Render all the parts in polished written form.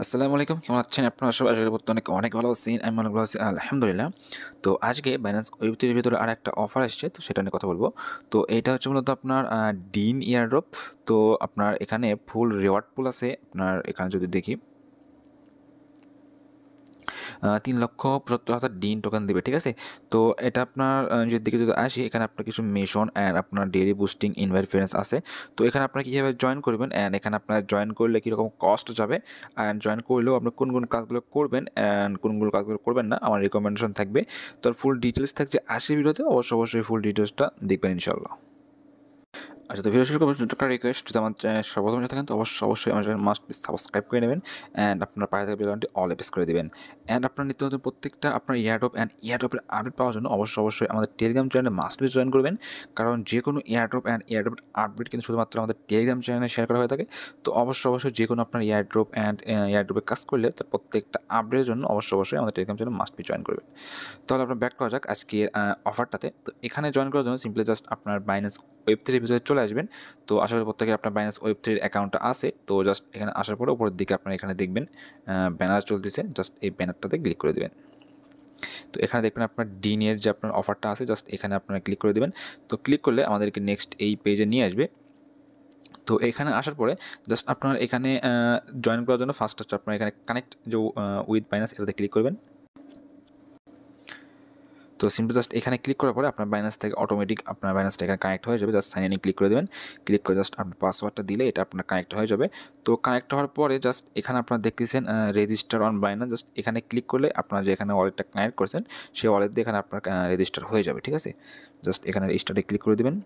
আসসালামু আলাইকুম, কেমন আছেন আপনারা সবাই? আশা করি বর্তমানে অনেক ভালো আছেন। আমি অনেক ভালো আছি আলহামদুলিল্লাহ। তো আজকে বাইন্যান্স ওয়েব3 এর ভিতরে আরেকটা অফার আসছে, তো সেটা নিয়ে কথা বলব। তো এটা হচ্ছে মূলত আপনার ডিন এয়ারড্রপ। তো আপনার এখানে ফুল রিওয়ার্ড পুল আছে। আপনার এখানে যদি দেখি 3,75,000 ডিন টোকেন দিবে, ঠিক আছে? তো এটা আপনার নিজের দিকে যদি আসি, এখানে আপনার কিছু মিশন অ্যান্ড আপনার ডেইলি বুস্টিং ইনভাইট আছে। তো এখানে আপনারা কীভাবে জয়েন করবেন অ্যান্ড এখানে আপনার জয়েন করলে কীরকম কস্ট যাবে অ্যান্ড জয়েন করলেও আপনার কোন কোন কাজগুলো করবেন অ্যান্ড কোনগুলো কাজগুলো করবেন না, আমার রিকমেন্ডেশন থাকবে। তো ফুল ডিটেলস থাকছে আশি ভিডিওতে, অবশ্যই ফুল ডিটেলসটা দেখবেন ইনশাল্লাহ। আচ্ছা, তো ভিডিও শুরু করবো একটা রিকোয়েস্ট, যদি আমার চ্যানেল সর্বপ্রথম থাকেন তো অবশ্যই আমার চ্যানেল মাস্ট সাবস্ক্রাইব করে নেবেন অ্যান্ড আপনার পাশে থাকা বেল আইকনটি অল প্রেস করে দেবেন। অ্যান্ড আপনার নিত্য নতুন প্রত্যেকটা আপনার এয়ারড্রপ অ্যান্ড এয়ারড্রপের আপডেট পাওয়ার জন্য অবশ্যই আমাদের টেলিগ্রাম চ্যানেলে মাস্ট বি জয়েন করবেন, কারণ যে কোনো এয়ারড্রপ অ্যান্ড এয়ারড্রপের আপডেট কিন্তু শুধুমাত্র আমাদের টেলিগ্রাম চ্যানেলে শেয়ার করা হয়ে থাকে। তো অবশ্যই যে কোনো আপনার এয়ারড্রপ অ্যান্ড এয়ারড্রপে কাজ করলে তার প্রত্যেকটা আপডেটের জন্য অবশ্যই আমাদের Telegram channel must be join করবেন। তাহলে আপনার ব্যাক করা যাক আজকের অফারটাতে। তো এখানে জয়েন করার জন্য সিম্পলি জাস্ট আপনার বাইন্যান্স ওয়েব3 এর ভিতরে চলে আসবেন। তো আশা করি প্রত্যেকের আপনার বাইন্যান্স ওয়েব3 এর অ্যাকাউন্টটা আছে। তো জাস্ট এখানে আসার পরে উপরের দিকে আপনারা এখানে দেখবেন ব্যানার চলতেছে, জাস্ট এই ব্যানারটাতে ক্লিক করে দেবেন। তো এখানে দেখবেন আপনার ডিনের যে আপনার অফারটা আছে, জাস্ট এখানে আপনারা ক্লিক করে দেবেন। তো ক্লিক করলে আমাদেরকে নেক্সট এই পেজে নিয়ে আসবে। তো এখানে আসার পরে জাস্ট আপনার এখানে জয়েন করার জন্য ফার্স্ট হচ্ছে আপনার এখানে কানেক্ট যে উইথ বাইন্যান্স, এটাতে ক্লিক করবেন। তো সিম্পল জাস্ট এখানে ক্লিক করার পরে আপনার বাইন্যান্স থেকে অটোমেটিক আপনার বাইন্যান্সটা এখানে কানেক্ট হয়ে যাবে। জাস্ট সাইন ইনে ক্লিক করে দেবেন। ক্লিক করে জাস্ট আপনার পাসওয়ার্ডটা দিলে এটা আপনার কানেক্ট হয়ে যাবে। তো কানেক্ট হওয়ার পরে জাস্ট এখানে আপনারা দেখতেছেন রেজিস্টার অন বাইন্যান্স, জাস্ট এখানে ক্লিক করলে আপনার যে এখানে ওয়ালেটটা কানেক্ট করেছেন সেই ওয়ালেট দিয়ে এখানে আপনার রেজিস্টার হয়ে যাবে, ঠিক আছে? জাস্ট এখানে রেজিস্টারে ক্লিক করে দেবেন।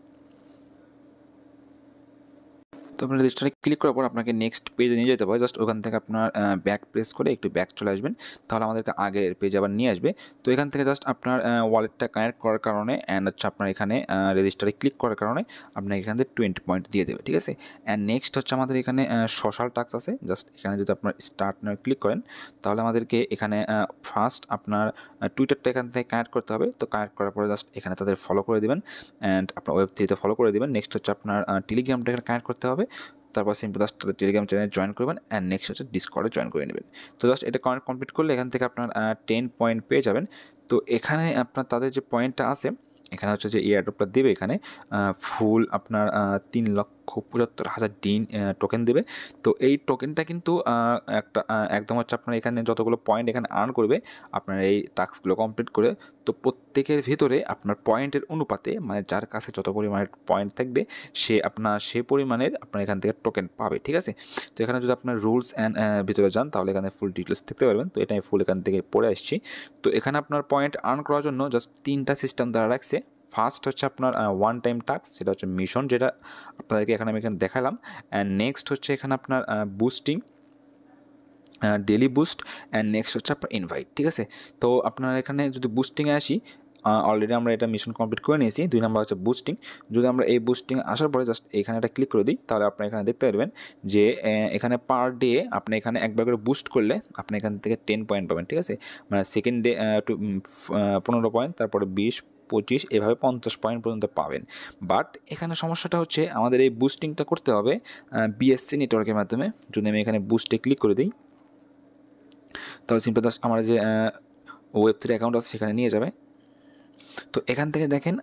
তো আপনার রেজিস্টারে ক্লিক করার পর আপনাকে নেক্সট পেজে নিয়ে যেতে হবে। জাস্ট ওখান থেকে আপনার ব্যাক প্রেস করে একটু ব্যাক চলে আসবেন, তাহলে আমাদেরকে আগের পেজে আবার নিয়ে আসবে। তো এখান থেকে জাস্ট আপনার ওয়ালেটটা কানেক্ট করার কারণে অ্যান্ড হচ্ছে আপনার এখানে রেজিস্টারে ক্লিক করার কারণে আপনাকে এখান থেকে 20 পয়েন্ট দিয়ে দেবে, ঠিক আছে? অ্যান্ড নেক্সট হচ্ছে আমাদের এখানে সোশ্যাল টাস্ক আছে। জাস্ট এখানে যদি আপনার স্টার্ট নাও ক্লিক করেন, তাহলে আমাদেরকে এখানে ফার্স্ট আপনার টুইটারটা এখান থেকে কানেক্ট করতে হবে। তো কানেক্ট করার পরে জাস্ট এখানে তাদের ফলো করে দেবেন অ্যান্ড আপনার ওয়েব3তে ফলো করে দেবেন। নেক্সট হচ্ছে আপনার টেলিগ্রামটা এখানে কানেক্ট করতে হবে। তারপর সিম্পল জাস্ট তাদের টেলিগ্রাম চ্যানেলে জয়েন করবেন অ্যান্ড নেক্সট হচ্ছে ডিসকর্ডে জয়েন করে নেবেন। তো জাস্ট এটা কমপ্লিট করলে এখান থেকে আপনার 10 পয়েন্ট পেয়ে যাবেন। তো এখানে আপনার তাদের যে পয়েন্টটা আছে, এখানে হচ্ছে যে এয়ারড্রপটা দেবে এখানে ফুল আপনার 3,75,000 ডিন টোকেন দেবে। তো এই টোকেনটা কিন্তু একটা একদম হচ্ছে আপনার এখানে যতগুলো পয়েন্ট এখানে আর্ন করবে আপনার এই টাস্কগুলো কমপ্লিট করে, তো প্রত্যেকের ভিতরে আপনার পয়েন্টের অনুপাতে, মানে যার কাছে যত পরিমাণের পয়েন্ট থাকবে সে পরিমাণের আপনার এখান থেকে টোকেন পাবে, ঠিক আছে? তো এখানে যদি আপনার রুলস অ্যান্ড ভিতরে যান, তাহলে এখানে ফুল ডিটেলস দেখতে পারবেন। তো এটা আমি ফুল এখান থেকে পড়ে আসছি। তো এখানে আপনার পয়েন্ট আর্ন করার জন্য জাস্ট 3টা সিস্টেম দ্বারা রাখছে। ফার্স্ট হচ্ছে আপনার ওয়ান টাইম টাস্ক, সেটা হচ্ছে মিশন, যেটা আপনাদেরকে আমি এখানে দেখালাম। অ্যান্ড নেক্সট হচ্ছে এখানে আপনার boosting, daily boost and next হচ্ছে আপনার ইনভাইট, ঠিক আছে? তো আপনার এখানে যদি বুস্টিংয়ে আসি, অলরেডি আমরা এটা মিশন কমপ্লিট করে নিয়েছি। 2 নাম্বার হচ্ছে বুস্টিং। যদি আমরা এই বুস্টিং আসার পরে জাস্ট এখানে একটা ক্লিক করে দিই, তাহলে আপনি এখানে দেখতে পারবেন যে এখানে পার ডে আপনি এখানে একবার করে বুস্ট করলে আপনি এখান থেকে 10 পয়েন্ট পাবেন, ঠিক আছে? মানে সেকেন্ড ডে 15 পয়েন্ট, তারপরে 20, 25, এভাবে 50 পয়েন্ট পর্যন্ত পাবেন। বাট এখানে সমস্যাটা হচ্ছে আমাদের এই বুস্টিংটা করতে হবে বিএসসি নেটওয়ার্কের মাধ্যমে। যদি আমি এখানে বুস্টে ক্লিক করে দিই, তাহলে সিম্পল জাস্ট আমার যে ওয়েব3 অ্যাকাউন্ট আছে সেখানে নিয়ে যাবে। তো এখান থেকে দেখেন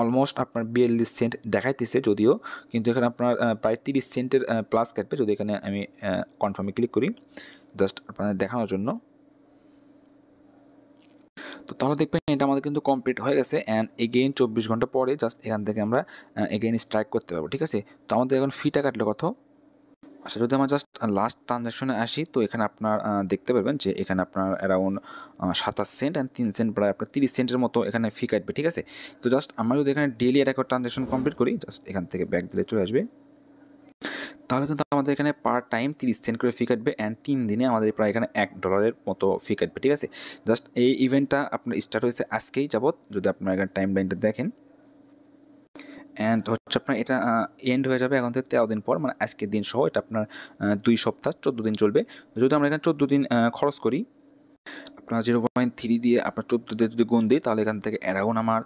অলমোস্ট আপনার 42 সেন্ট দেখাইতেছে যদিও, কিন্তু এখানে আপনার প্রায় 30 সেন্টের প্লাস কাটবে যদি এখানে আমি কনফার্মে ক্লিক করি, জাস্ট আপনাদের দেখানোর জন্য। তো তাহলে দেখবেন এটা আমাদের কিন্তু কমপ্লিট হয়ে গেছে অ্যান্ড এগেইন 24 ঘন্টা পরে জাস্ট এখান থেকে আমরা এগেইন স্ট্রাইক করতে পারবো, ঠিক আছে? তো আমাদের এখন ফিটা কাটলো কত? আচ্ছা, যদি আমরা জাস্ট লাস্ট ট্রানজ্যাকশনে আসি, তো এখানে আপনার দেখতে পারবেন যে এখানে আপনার অ্যারাউন্ড 27 সেন্ট অ্যান্ড 3 সেন্ট, প্রায় আপনার 30 সেন্টের মতো এখানে ফি কাটবে, ঠিক আছে? তো জাস্ট আমরা যদি এখানে ডেইলি একটা ট্রানজ্যাকশন কমপ্লিট করি, জাস্ট এখান থেকে ব্যাক দিলে চলে আসবে, তাহলে কিন্তু আমাদের এখানে পার টাইম 30 সেন্ট করে ফি কাটবে অ্যান্ড 3 দিনে আমাদের প্রায় এখানে $1 মতো ফি কাটবে, ঠিক আছে? জাস্ট এই ইভেন্টটা আপনার স্টার্ট হয়েছে আজকেই যাবত, যদি আপনার এখানে টাইম লাইনটা দেখেন। অ্যান্ড হচ্ছে আপনার এটা এন্ড হয়ে যাবে এখন থেকে 13 দিন পর, মানে আজকের দিন সহ এটা আপনার 2 সপ্তাহ 14 দিন চলবে। যদি আমরা এখানে 14 দিন খরচ করি, আপনার 0.3 দিয়ে আপনার 14 দিয়ে যদি গুণ দিই তাহলে এখান থেকে অ্যারাউন্ড আমার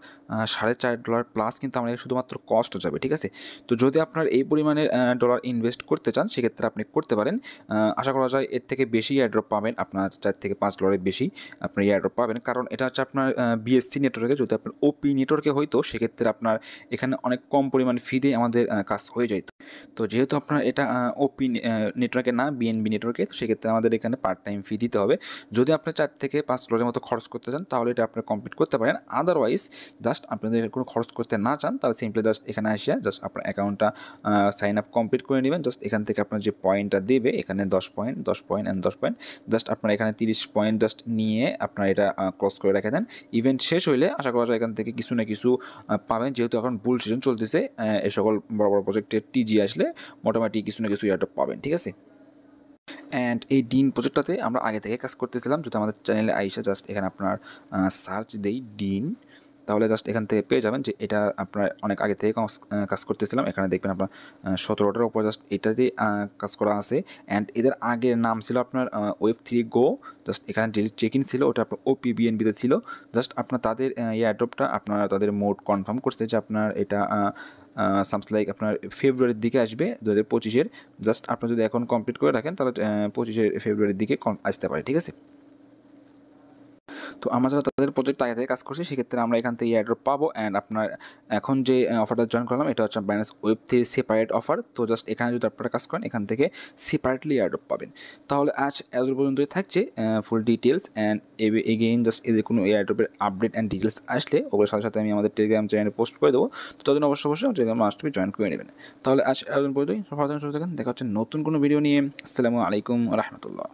$4.5 প্লাস কিন্তু আমার শুধুমাত্র কস্ট যাবে, ঠিক আছে? তো যদি আপনার এই পরিমাণের ডলার ইনভেস্ট করতে চান সেক্ষেত্রে আপনি করতে পারেন। আশা করা যায় এর থেকে বেশি এয়ারড্রপ পাবেন, আপনার $4 থেকে $5 বেশি আপনার এয়ারড্রপ পাবেন, কারণ এটা হচ্ছে আপনার বিএসসি নেটওয়ার্কে। যদি আপনার ওপি নেটওয়ার্কে হইতো সেক্ষেত্রে আপনার এখানে অনেক কম পরিমাণ ফি দিয়ে আমাদের কাজ হয়ে যেত। তো যেহেতু আপনার এটা ওপি নেটওয়ার্কে না, বিএনবি নেটওয়ার্কে, তো সেক্ষেত্রে আমাদের এখানে পার্ট টাইম ফি দিতে হবে। যদি আপনি $4 থেকে $5 মতো খরচ করতে চান তাহলে এটা আপনারা কমপ্লিট করতে পারেন। আদারওয়াইজ জাস্ট আপনি যদি কোনো খরচ করতে না চান তাহলে সিম্পলি জাস্ট এখানে আসিয়া জাস্ট আপনার অ্যাকাউন্টটা সাইন আপ কমপ্লিট করে নেবেন। জাস্ট এখান থেকে আপনার যে পয়েন্টটা দেবে এখানে 10 point 10 point and 10 point, just আপনার এখানে 30 পয়েন্ট জাস্ট নিয়ে আপনার এটা ক্লোজ করে রেখে দেন। ইভেন্ট শেষ হইলে আশা করা যায় এখান থেকে কিছু না কিছু পাবেন, যেহেতু এখন বুল সিজন চলতেছে। এই সকল বড় বড় প্রজেক্টের টিজি আসলে মোটামুটি কিছু না কিছু এয়ারড্রপ পাবেন, ঠিক আছে? অ্যান্ড এই ডিন প্রজেক্টটাতে আমরা আগে থেকে কাজ করতেছিলাম। যদি আমাদের চ্যানেলে আইসা জাস্ট এখানে আপনার সার্চ দেই ডিন, তাহলে জাস্ট এখান থেকে পেয়ে যাবেন যে এটা আপনার অনেক আগে থেকে কাজ করতেছিলাম। এখানে দেখবেন আপনার 17টার উপর জাস্ট এটাতেই কাজ করা আছে। অ্যান্ড এদের আগের নাম ছিল আপনার Web3 Go। জাস্ট এখানে ডিলিট চেক ইন ছিল, ওটা আপনার ওপিবিএনবিতে ছিল। জাস্ট আপনার তাদের এয়ারড্রপটা আপনার তাদের মোড কনফার্ম করছে যে আপনার এটা সামস লাইক আপনার ফেব্রুয়ারির দিকে আসবে 2025-এর। জাস্ট আপনি যদি এখন কমপ্লিট করে রাখেন তাহলে 25 ফেব্রুয়ারির দিকে আসতে পারে, ঠিক আছে? তো আমরা যারা তাদের প্রজেক্ট আগে থেকে কাজ করছি সেক্ষেত্রে আমরা এখান থেকে এয়ারড্রপ পাবো। অ্যান্ড আপনার এখন যে অফারটা জয়েন করলাম এটা হচ্ছে বাইন্যান্স Web3 সেপারেট অফার। তো জাস্ট এখানে যদি আপনারা কাজ করেন এখান থেকে সেপারেটলি এয়ারড্রপ পাবেন। তাহলে আজ এত পর্যন্তই থাকছে full details. And again just এদের কোনো এয়ারড্রপের আপডেট অ্যান্ড ডিটেলস আসলে ওগুলোর সাথে সাথে আমি আমাদের টেলিগ্রাম চ্যানেলে পোস্ট করে দেবো। তো তাদের অবশ্যই টেলিগ্রাম মাস্ট বি জয়েন করে নেবেন। তাহলে আজ এত পর্যন্তই, সবাই দেখা হচ্ছে নতুন কোনো ভিডিও নিয়ে। আসসালামু আলাইকুম রহমতুল্লাহ।